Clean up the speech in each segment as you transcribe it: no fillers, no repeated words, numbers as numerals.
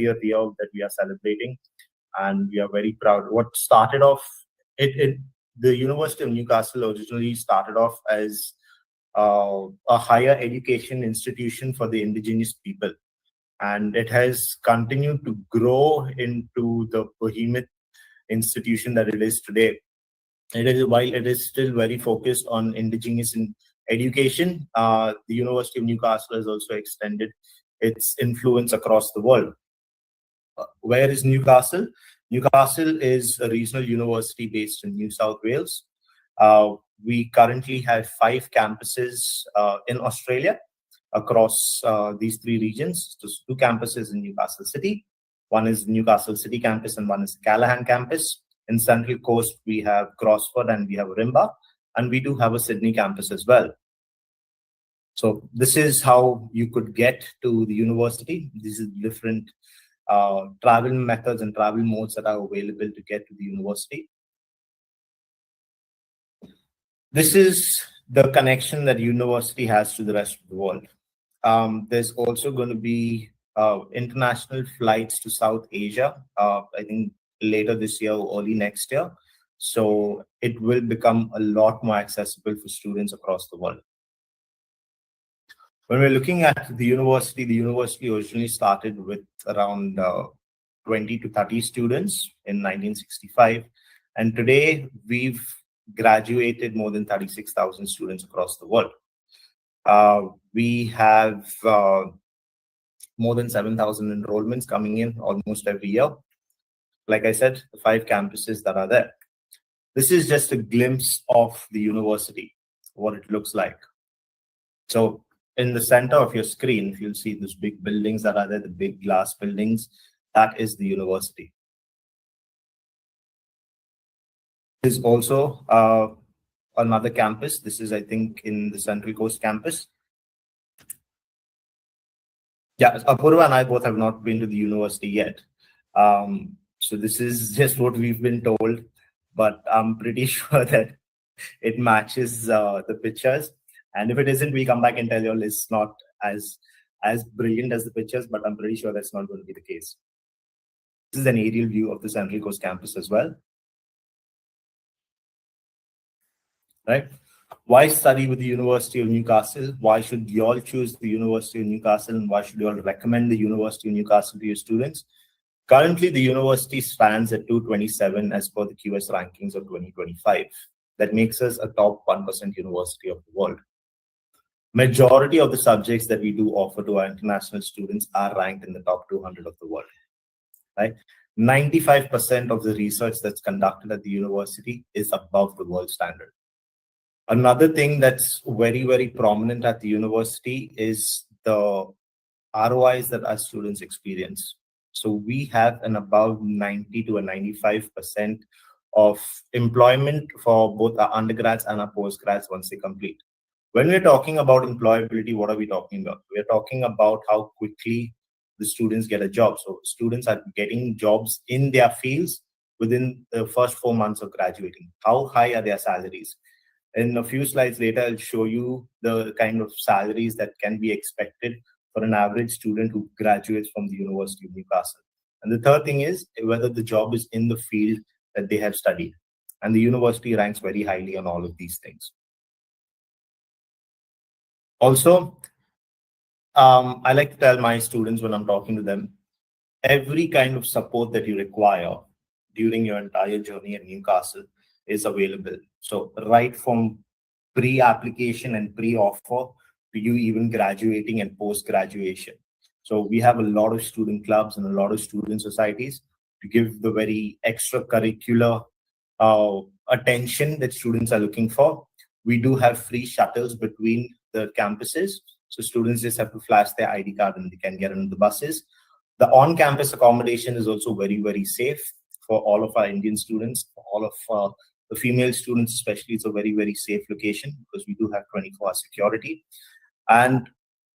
60th year that we are celebrating, and we are very proud. What started off, the University of Newcastle originally started off as a higher education institution for the indigenous people, and it has continued to grow into the behemoth institution that it is today. While it is still very focused on indigenous education, the University of Newcastle has also extended its influence across the world. Where is Newcastle? Newcastle is a regional university based in New South Wales. We currently have 5 campuses in Australia across these 3 regions. There's 2 campuses in Newcastle City. One is Newcastle City campus and one is Callahan campus. In Central Coast, we have Gosford and we have Rimba, and we do have a Sydney campus as well. So this is how you could get to the university. These are different travel methods and travel modes that are available to get to the university. This is the connection that university has to the rest of the world. There's also going to be international flights to South Asia, I think later this year or early next year. So it will become a lot more accessible for students across the world. When we're looking at the university originally started with around 20 to 30 students in 1965. And today we've graduated more than 36,000 students across the world. We have more than 7,000 enrollments coming in almost every year. Like I said, the 5 campuses that are there. This is just a glimpse of the university, what it looks like. So in the center of your screen, if you'll see those big buildings that are there, the big glass buildings, that is the university. There's also another campus. This is, I think, in the Central Coast campus. Yeah, Apurva and I both have not been to the university yet. So this is just what we've been told, but I'm pretty sure that it matches the pictures. And if it isn't, we come back and tell you all it's not as brilliant as the pictures, but I'm pretty sure that's not going to be the case. This is an aerial view of the Central Coast campus as well, right? Why study with the University of Newcastle? Why should you all choose the University of Newcastle, and why should you all recommend the University of Newcastle to your students? Currently, the university stands at 227 as per the QS rankings of 2025. That makes us a top 1% university of the world. Majority of the subjects that we do offer to our international students are ranked in the top 200 of the world, right? 95% of the research that's conducted at the university is above the world standard. Another thing that's very, very prominent at the university is the ROIs that our students experience. So we have an above 90 to a 95% of employment for both our undergrads and our postgrads once they complete. When we're talking about employability, what are we talking about? We're talking about how quickly the students get a job. So students are getting jobs in their fields within the first 4 months of graduating. How high are their salaries? In a few slides later, I'll show you the kind of salaries that can be expected for an average student who graduates from the University of Newcastle. And the third thing is whether the job is in the field that they have studied. And the university ranks very highly on all of these things. Also, I like to tell my students when I'm talking to them, every kind of support that you require during your entire journey at Newcastle is available. So right from pre-application and pre-offer to you even graduating and post-graduation. So we have a lot of student clubs and a lot of student societies to give the very extracurricular attention that students are looking for. We do have free shuttles between the campuses. So students just have to flash their ID card and they can get on the buses. The on-campus accommodation is also very, very safe for all of our Indian students, for all of the female students especially. It's a very, very safe location because we do have 24-hour security. And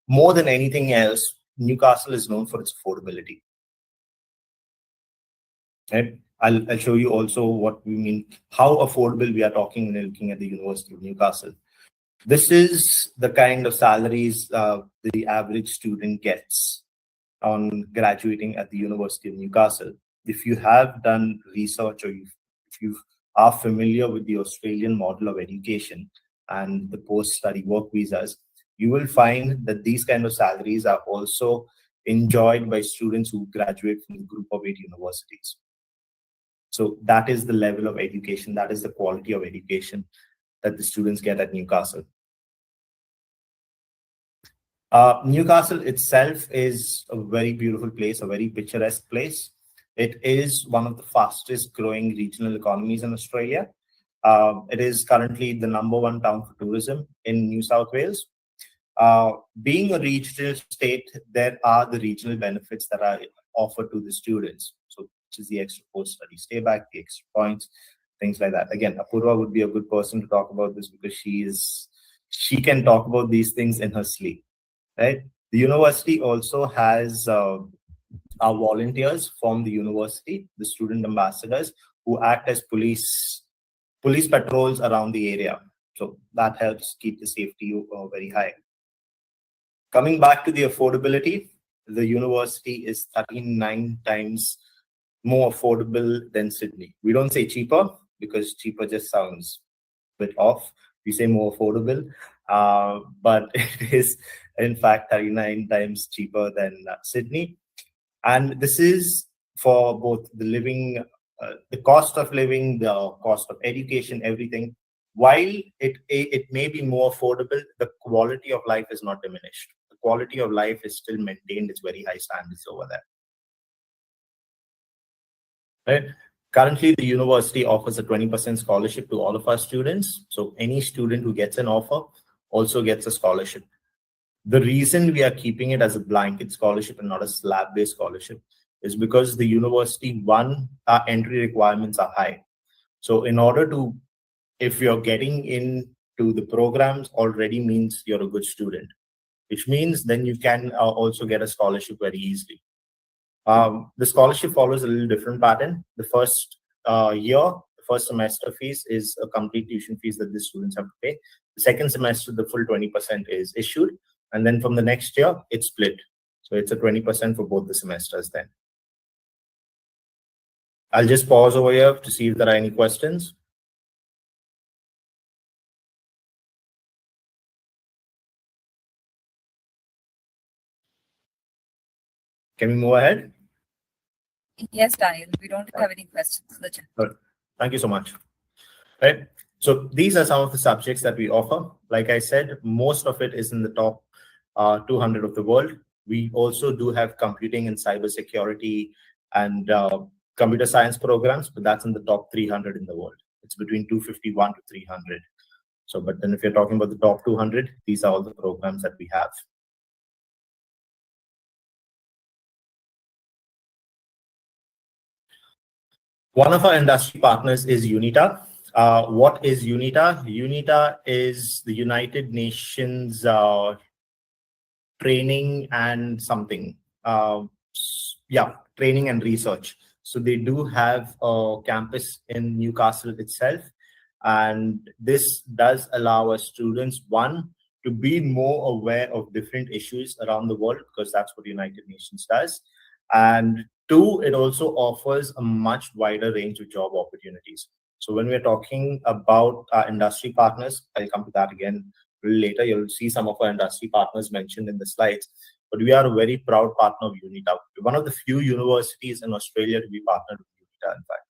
more than anything else, Newcastle is known for its affordability. Right? I'll show you also what we mean, how affordable we are talking when looking at the University of Newcastle. This is the kind of salaries the average student gets on graduating at the University of Newcastle. If you have done research or if you are familiar with the Australian model of education and the post-study work visas, you will find that these kind of salaries are also enjoyed by students who graduate from the Group of 8 universities. So that is the level of education, that is the quality of education that the students get at Newcastle. Newcastle itself is a very beautiful place, a very picturesque place. It is one of the fastest growing regional economies in Australia. It is currently the #1 town for tourism in New South Wales. Being a regional state, there are the regional benefits that are offered to the students. So, which is the extra post-study stay back, the extra points, things like that. Again, Apurva would be a good person to talk about this because she can talk about these things in her sleep, right? The university also has our volunteers from the university, the student ambassadors, who act as police patrols around the area. So that helps keep the safety very high. Coming back to the affordability, the university is 39 times more affordable than Sydney. We don't say cheaper because cheaper just sounds a bit off. We say more affordable, but it is in fact 39 times cheaper than Sydney. And this is for both the living, the cost of living, the cost of education, everything. While it may be more affordable, the quality of life is not diminished. The quality of life is still maintained. It's very high standards over there. Right? Currently, the university offers a 20% scholarship to all of our students. So any student who gets an offer also gets a scholarship. The reason we are keeping it as a blanket scholarship and not a slab-based scholarship is because the university, one, our entry requirements are high. So in order to, if you're getting into the programs already means you're a good student, which means then you can also get a scholarship very easily. The scholarship follows a little different pattern. The first year, the first semester fees is a complete tuition fees that the students have to pay. The second semester, the full 20% is issued. And then from the next year, it's split. So it's a 20% for both the semesters then. I'll just pause over here to see if there are any questions. Can we move ahead? Yes, Daniel, we don't have any questions in the chat. Good. Thank you so much. Right. So these are some of the subjects that we offer. Like I said, most of it is in the top 200 of the world. We also do have computing and cybersecurity and computer science programs, but that's in the top 300 in the world. It's between 251 to 300. So, but then if you're talking about the top 200, these are all the programs that we have. One of our industry partners is UNITA. What is UNITA? UNITA is the United Nations training and something. Training and research. So they do have a campus in Newcastle itself. And this does allow our students, one, to be more aware of different issues around the world, because that's what United Nations does. And two, it also offers a much wider range of job opportunities. So when we're talking about our industry partners, I'll come to that again later. You'll see some of our industry partners mentioned in the slides, but we are a very proud partner of UNITA. We're one of the few universities in Australia to be partnered with UNITA, in fact.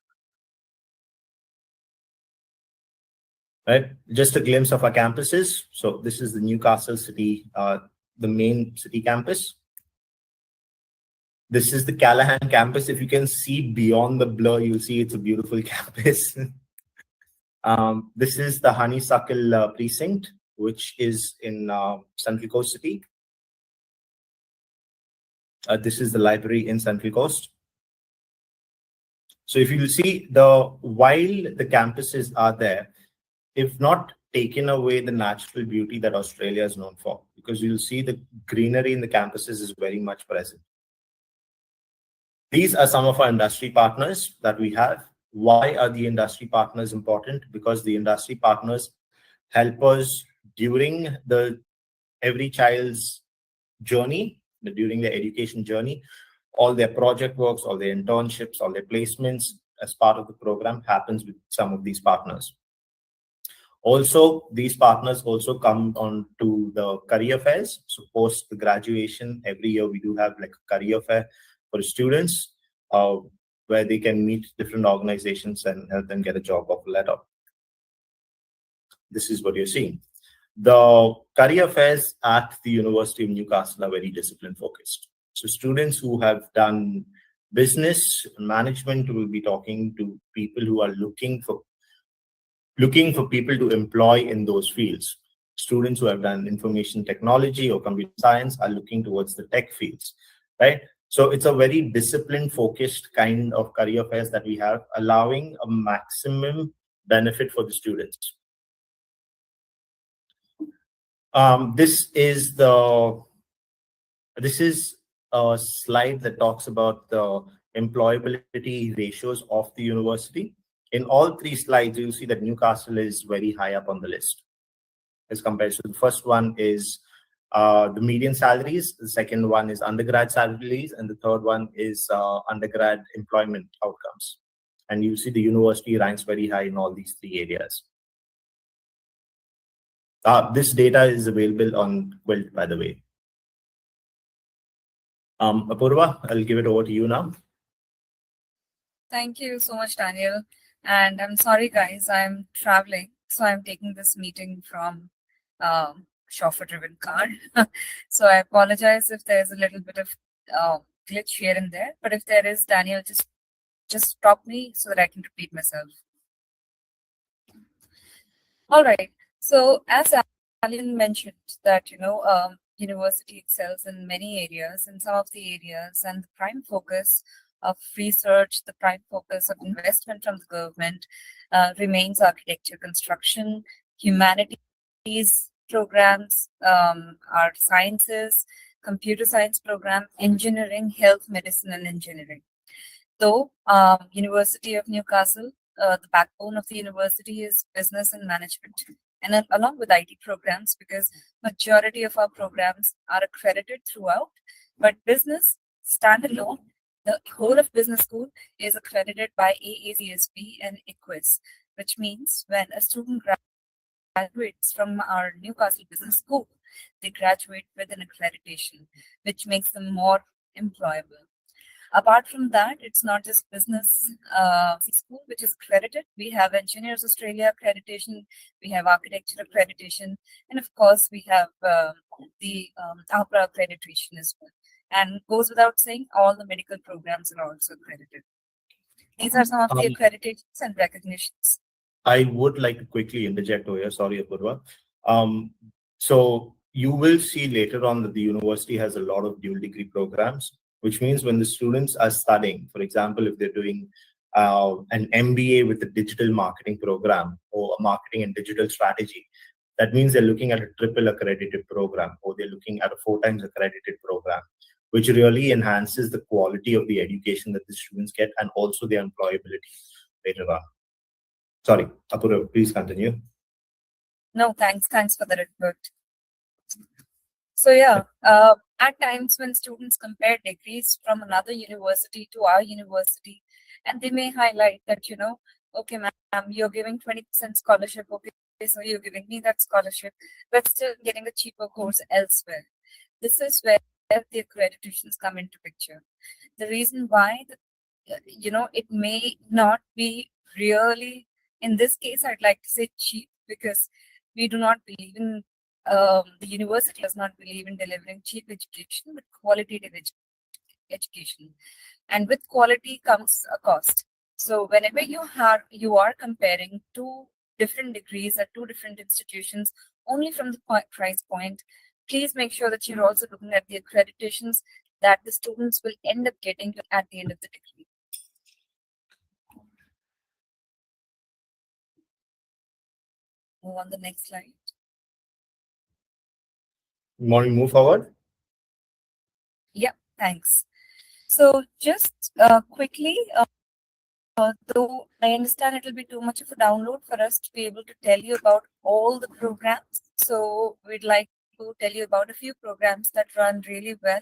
Right, just a glimpse of our campuses. So this is the Newcastle City, the main city campus. This is the Callahan campus. If you can see beyond the blur, you'll see it's a beautiful campus. This is the Honeysuckle precinct, which is in Central Coast City. This is the library in Central Coast. So if you see, while the campuses are there, if not taken away the natural beauty that Australia is known for, because you'll see the greenery in the campuses is very much present. These are some of our industry partners that we have. Why are the industry partners important? Because the industry partners help us during every child's journey, during their education journey. All their project works, all their internships, all their placements as part of the program happens with some of these partners. Also, these partners also come on to the career fairs. So post the graduation, every year we do have like a career fair for students where they can meet different organizations and help them get a job offer letter. This is what you're seeing. The career fairs at the University of Newcastle are very discipline focused. So students who have done business management will be talking to people who are looking for people to employ in those fields. Students who have done information technology or computer science are looking towards the tech fields, right? So it's a very discipline focused kind of career fairs that we have, allowing a maximum benefit for the students. This is a slide that talks about the employability ratios of the university. In all three slides, you'll see that Newcastle is very high up on the list as compared to the first one is the median salaries, the second one is undergrad salaries, and the third one is undergrad employment outcomes. And you see the university ranks very high in all these three areas. This data is available on Quilt, by the way. Apurva, I'll give it over to you now. Thank you so much, Daniel. And I'm sorry, guys, I'm traveling, so I'm taking this meeting from chauffeur-driven car. So I apologize if there's a little bit of glitch here and there. But if there is, Daniel, just stop me so that I can repeat myself. All right. So as Alan mentioned that, university excels in many areas, in some of the areas, and the prime focus of research, the prime focus of investment from the government remains architecture, construction, humanities programs, our sciences, computer science program, engineering, health, medicine, and engineering. Though University of Newcastle, the backbone of the university is business and management, and along with IT programs, because majority of our programs are accredited throughout, but business standalone, the whole of business school is accredited by AACSB and ICWIS, which means when a student graduates from our Newcastle Business School, they graduate with an accreditation, which makes them more employable. Apart from that, it's not just business school which is accredited. We have Engineers Australia accreditation, we have Architecture accreditation, and of course we have the APRA accreditation as well. And goes without saying, all the medical programs are also accredited. These are some of the accreditations and recognitions. I would like to quickly interject over here. Sorry, Apurva. So you will see later on that the university has a lot of dual degree programs, which means when the students are studying, for example, if they're doing an MBA with a digital marketing program or a marketing and digital strategy, that means they're looking at a triple accredited program, or they're looking at a 4 times accredited program, which really enhances the quality of the education that the students get and also their employability later on. Sorry, Apurva, please continue. No, thanks for the report. So yeah, at times when students compare degrees from another university to our university, and they may highlight that, okay, ma'am, you're giving 20% scholarship, okay, so you're giving me that scholarship, but still getting a cheaper course elsewhere. This is where the accreditations come into picture. The reason why, it may not be really, in this case, I'd like to say cheap, because we do not believe in, the university does not believe in delivering cheap education, but qualitative education. And with quality comes a cost. So whenever you are comparing two different degrees at two different institutions, only from the price point, please make sure that you're also looking at the accreditations that the students will end up getting at the end of the degree. Move on the next slide. You want to move forward? Yeah, thanks. So just quickly, though I understand it will be too much of a download for us to be able to tell you about all the programs. So we'd like to tell you about a few programs that run really well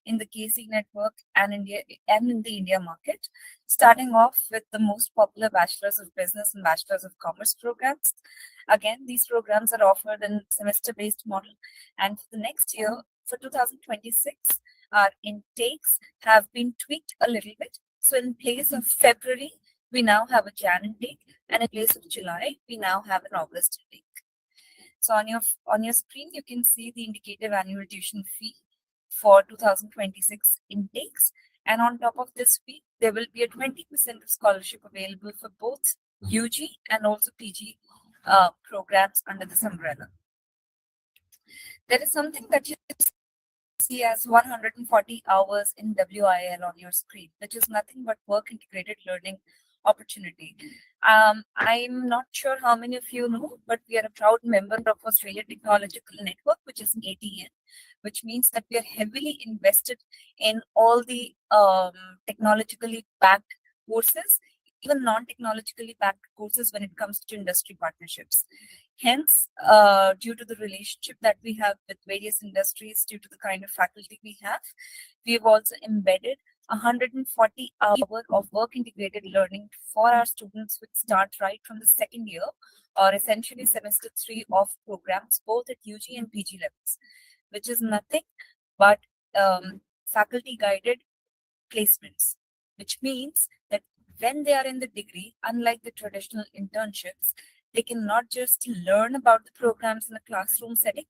in the KC network and in the India market. Starting off with the most popular Bachelor's of Business and Bachelor's of Commerce programs. Again, these programs are offered in semester-based model, and for the next year, for 2026, our intakes have been tweaked a little bit. So in place of February, we now have a Jan intake, and in place of July, we now have an August intake. So on your screen, you can see the indicative annual tuition fee for 2026 intakes. And on top of this fee, there will be a 20% of scholarship available for both UG and also PG programs under this umbrella. There is something that you see as 140 hours in WIL on your screen, which is nothing but work integrated learning opportunity. I'm not sure how many of you know, but we are a proud member of Australia Technological Network, which is an ATN, which means that we are heavily invested in all the technologically backed courses, even non-technologically backed courses when it comes to industry partnerships. Hence, due to the relationship that we have with various industries, due to the kind of faculty we have also embedded 140 hours of work integrated learning for our students, which start right from the second year, or essentially semester 3 of programs, both at UG and PG levels, which is nothing but faculty guided placements, which means that when they are in the degree, unlike the traditional internships, they can not just learn about the programs in a classroom setting,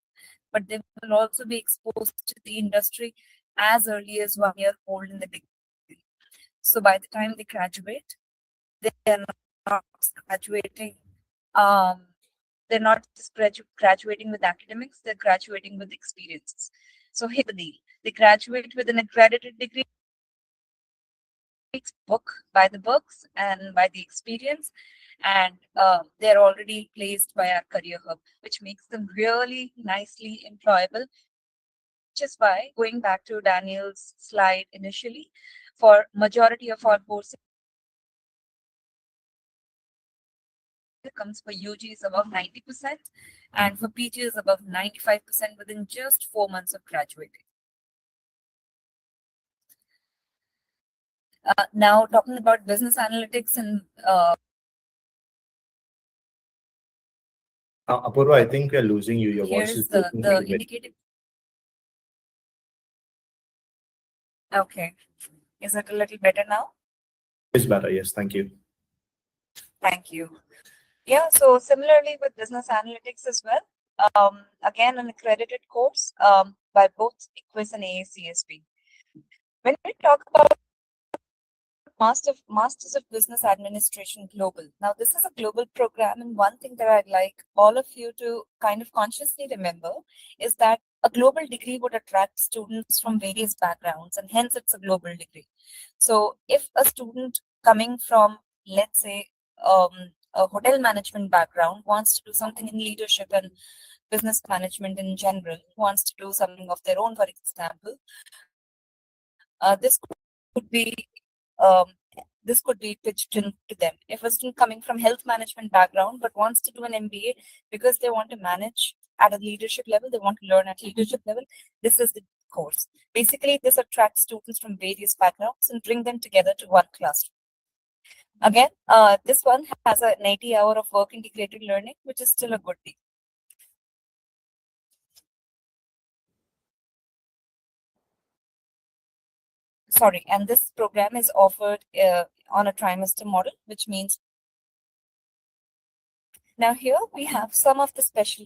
but they will also be exposed to the industry as early as 1 year old in the degree. So by the time they graduate, they are not graduating. They're not just graduating with academics; they're graduating with experiences. So here's the deal: they graduate with an accredited degree, book by the books and by the experience, and they're already placed by our career hub, which makes them really nicely employable. Which is why, going back to Daniel's slide initially, for majority of our courses, outcomes for UG is above 90%, and for PG is above 95% within just 4 months of graduating. Now, talking about business analytics and Apurva, I think we're losing you. Your here voice is is the breaking a little bit. indicative. Okay, is it a little better now? It's better. Yes, thank you. Thank you. Yeah, so similarly with business analytics as well, again, an accredited course by both ICWIS and AACSB. When we talk about Masters of Business Administration Global, now this is a global program, and one thing that I'd like all of you to kind of consciously remember is that a global degree would attract students from various backgrounds, and hence it's a global degree. So if a student coming from, let's say, a hotel management background wants to do something in leadership and business management in general, wants to do something of their own, for example, this could be pitched in to them. If a student coming from health management background but wants to do an MBA because they want to manage at a leadership level, they want to learn at leadership level, this is the course. Basically, this attracts students from various backgrounds and bring them together to one classroom. Again, this one has an 80-hour of work integrated learning, which is still a good deal. Sorry, and this program is offered on a trimester model, which means now here we have some of the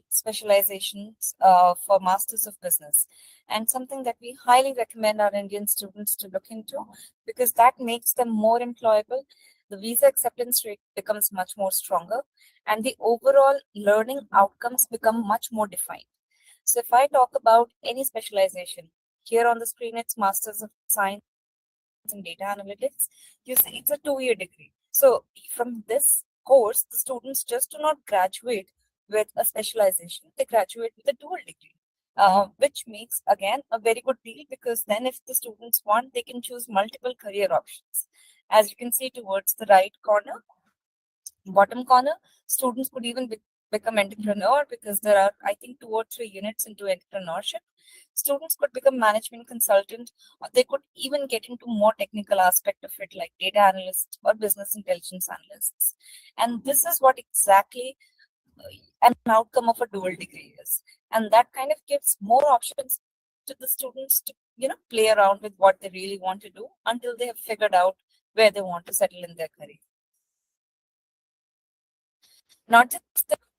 specializations for Masters of Business, and something that we highly recommend our Indian students to look into because that makes them more employable. The visa acceptance rate becomes much more stronger, and the overall learning outcomes become much more defined. So if I talk about any specialization, here on the screen it's Masters of Science in Data Analytics. You see, it's a 2-year degree. So from this course, the students just do not graduate with a specialization, they graduate with a dual degree. Which makes, again, a very good deal because then if the students want, they can choose multiple career options. As you can see towards the right corner, bottom corner, students could even become entrepreneur because there are, I think, 2 or 3 units into entrepreneurship. Students could become management consultant, or they could even get into more technical aspect of it like data analysts or business intelligence analysts. And this is what exactly an outcome of a dual degree is. And that kind of gives more options to the students to, play around with what they really want to do until they have figured out where they want to settle in their career. Not just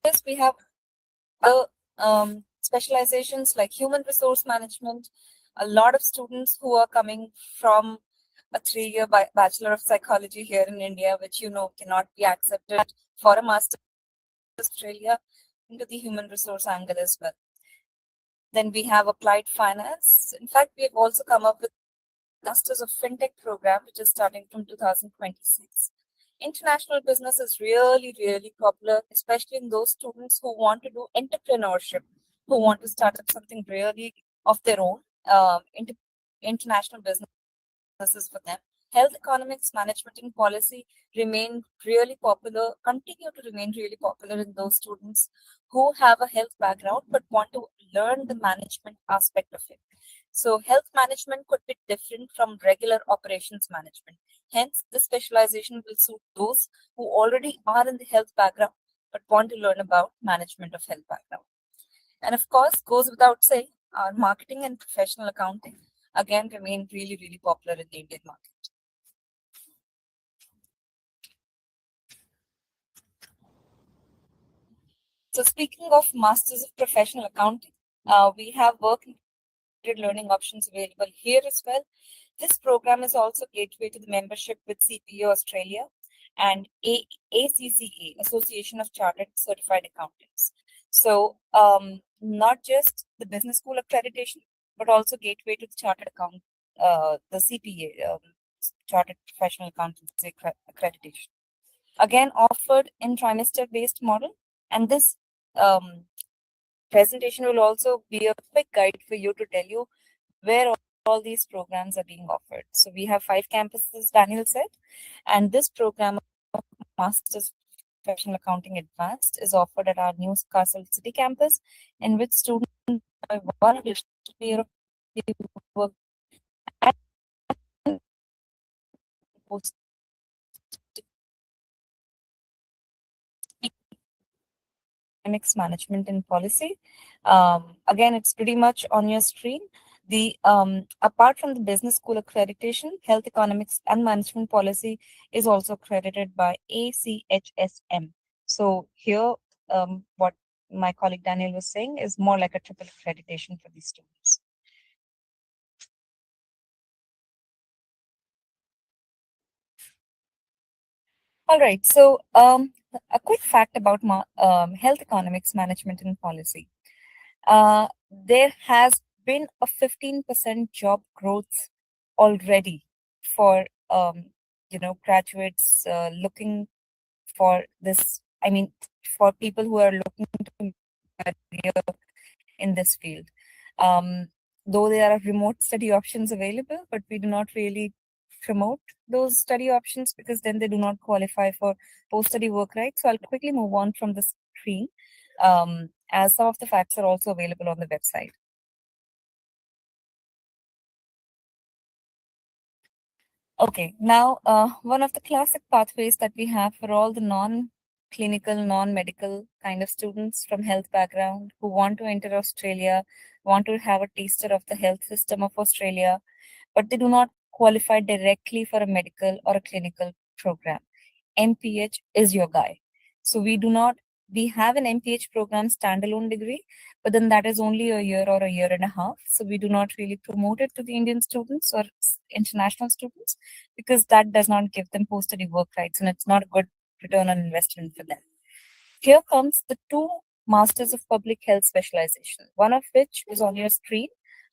this, we have other specializations like human resource management. A lot of students who are coming from a 3-year Bachelor of Psychology here in India, which cannot be accepted for a master in Australia, into the human resource angle as well. Then we have applied finance. In fact, we have also come up with Masters of FinTech program, which is starting from 2026. International business is really, really popular, especially in those students who want to do entrepreneurship, who want to start up something really of their own. International businesses for them. Health economics, management, and policy remain really popular, continue to remain really popular in those students who have a health background but want to learn the management aspect of it. So health management could be different from regular operations management. Hence, this specialization will suit those who already are in the health background but want to learn about management of health background. And of course, goes without saying, our marketing and professional accounting again remain really, really popular in the Indian market. So speaking of Masters of Professional Accounting, we have work learning options available here as well. This program is also gateway to the membership with CPA Australia and ACCA, Association of Chartered Certified Accountants. So not just the business school accreditation, but also gateway to the chartered account, the CPA, Chartered Professional Accountancy accreditation. Again, offered in trimester-based model, and this presentation will also be a quick guide for you to tell you where all these programs are being offered. So we have 5 campuses, Daniel said, and this program of Masters Professional Accounting Advanced is offered at our Newcastle City campus, in which students enjoy one additional year of work and post economics management and policy. Again, it's pretty much on your screen. The apart from the business school accreditation, health economics and management policy is also accredited by ACHSM. So here, what my colleague Daniel was saying is more like a triple accreditation for these students. All right. So a quick fact about health economics management and policy. There has been a 15% job growth already for graduates looking for this. I mean, for people who are looking to career in this field. Though there are remote study options available, but we do not really promote those study options because then they do not qualify for post-study work, right? So I'll quickly move on from the screen, as some of the facts are also available on the website. Okay, now one of the classic pathways that we have for all the non-clinical, non-medical kind of students from health background who want to enter Australia, want to have a taster of the health system of Australia, but they do not qualify directly for a medical or a clinical program. MPH is your guy. So we have an MPH program standalone degree, but then that is only a year or a year and a half. So we do not really promote it to the Indian students or international students because that does not give them post-study work rights and it's not a good return on investment for them. Here comes the two Masters of Public Health specialization, one of which is on your screen,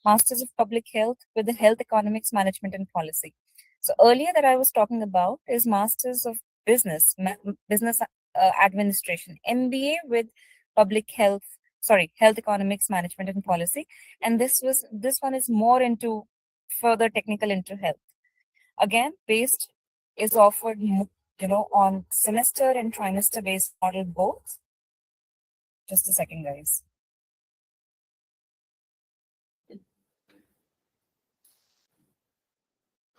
Masters of Public Health with the Health Economics Management and Policy. So earlier that I was talking about is Masters of Business Administration, MBA with Public Health, Health Economics Management and Policy, and this one is more into further technical into health. Again, based is offered, on semester and trimester based model both. Just a second, guys.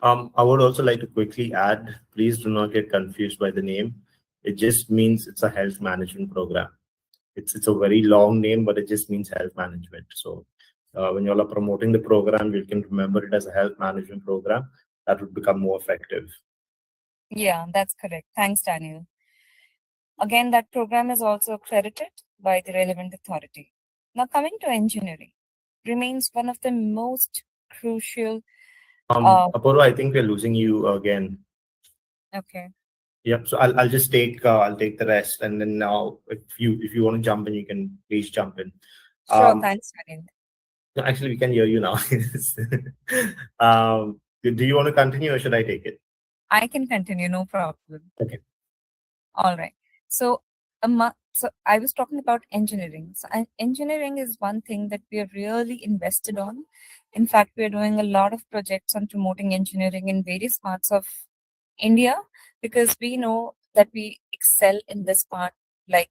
I would also like to quickly add, please do not get confused by the name. It just means it's a health management program. It's a very long name, but it just means health management. So when you all are promoting the program, you can remember it as a health management program. That would become more effective. Yeah, that's correct. Thanks, Daniel. Again, that program is also accredited by the relevant authority. Now, coming to engineering, remains one of the most crucial. Apurva, I think we're losing you again. Okay. Yep. So I'll just take the rest, and then now if you want to jump in, you can please jump in. Sure. Thanks, Daniel. No, actually, we can hear you now. Do you want to continue, or should I take it? I can continue, no problem. Okay. All right. So, so I was talking about engineering. So engineering is one thing that we are really invested on. In fact, we are doing a lot of projects on promoting engineering in various parts of India because we know that we excel in this part, like,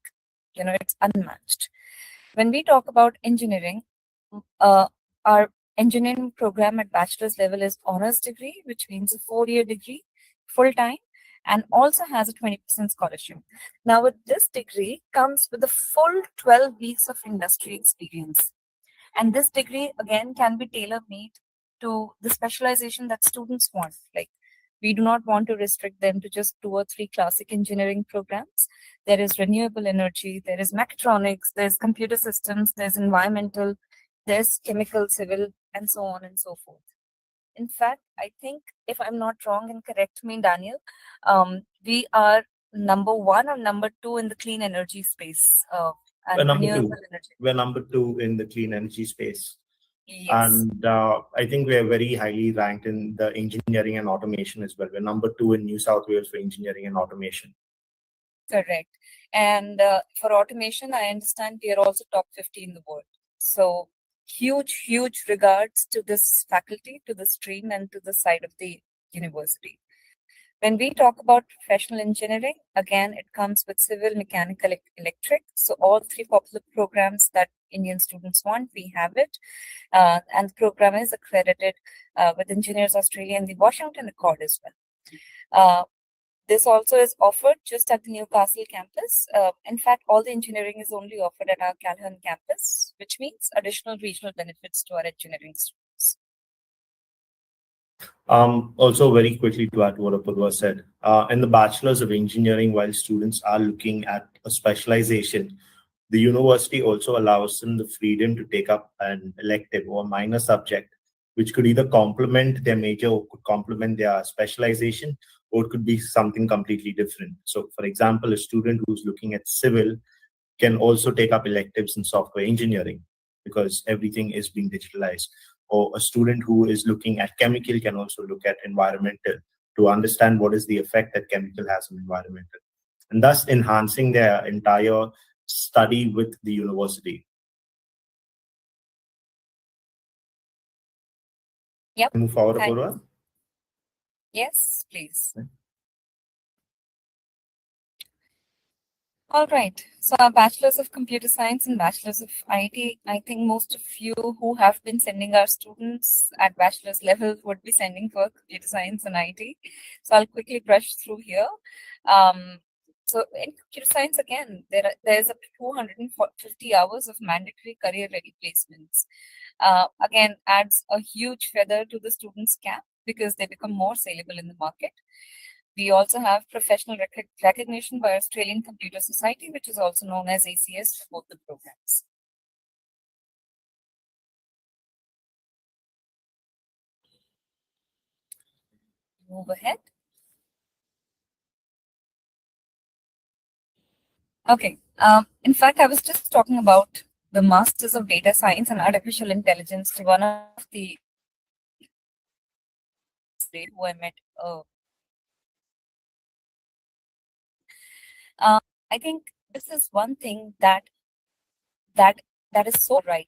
it's unmatched. When we talk about engineering, our engineering program at bachelor's level is honors degree, which means a 4-year degree, full time, and also has a 20% scholarship. Now, with this degree comes with a full 12 weeks of industry experience. And this degree, again, can be tailor-made to the specialization that students want. Like, we do not want to restrict them to just 2 or 3 classic engineering programs. There is renewable energy, there is mechatronics, there's computer systems, there's environmental, there's chemical, civil, and so on and so forth. In fact, I think, if I'm not wrong, and correct me, Daniel, we are number 1 or number 2 in the clean energy space. And renewable energy. We're number 2 in the clean energy space. Yes. And I think we're very highly ranked in the engineering and automation as well. We're number 2 in New South Wales for engineering and automation. Correct. And for automation, I understand we are also top 50 in the world. So huge regards to this faculty, to the stream, and to the side of the university. When we talk about professional engineering, again, it comes with civil, mechanical, electric. So all three popular programs that Indian students want, we have it. And the program is accredited with Engineers Australia and the Washington Accord as well. This also is offered just at the Newcastle campus. In fact, all the engineering is only offered at our Calhoun campus, which means additional regional benefits to our engineering students. Also, very quickly to add to what Apurva said, in the Bachelor's of Engineering, while students are looking at a specialization, the university also allows them the freedom to take up an elective or minor subject, which could either complement their major or could complement their specialization, or it could be something completely different. So, for example, a student who's looking at civil can also take up electives in software engineering because everything is being digitalized. Or a student who is looking at chemical can also look at environmental to understand what is the effect that chemical has on environmental, and thus enhancing their entire study with the university. Yep. Move forward, Apurva. Yes, please. All right. So our Bachelor's of Computer Science and Bachelor's of IT, I think most of you who have been sending our students at bachelor's level would be sending for Computer Science and IT. So I'll quickly brush through here. So in Computer Science, again, there's up to 250 hours of mandatory career-ready placements. Again, adds a huge feather to the students' cap because they become more saleable in the market. We also have professional recognition by Australian Computer Society, which is also known as ACS for both the programs. Move ahead. Okay. In fact, I was just talking about the Masters of Data Science and Artificial Intelligence to one of the who I met. I think this is one thing that is so right